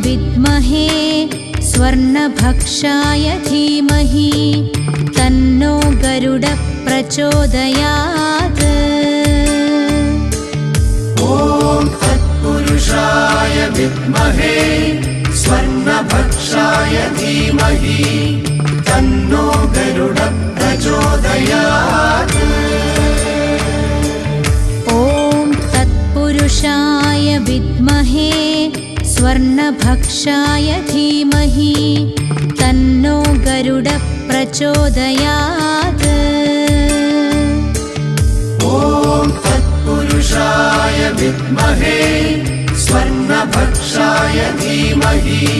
विद्महे स्वर्णभक्षाय धीमहि तन्नो गरुडः प्रचोदयात्। ॐ तत्पुरुषाय विद्महे स्वर्णभक्षाय धीमहि तन्नो गरुडः प्रचोदयात्। ॐ तत्पुरुषाय विद्महे स्वर्णभक्षाय धीमहि तन्नो गरुडः प्रचोदयात्। ॐ तत्पुरुषाय विद्महे स्वर्णभक्षाय धीमहि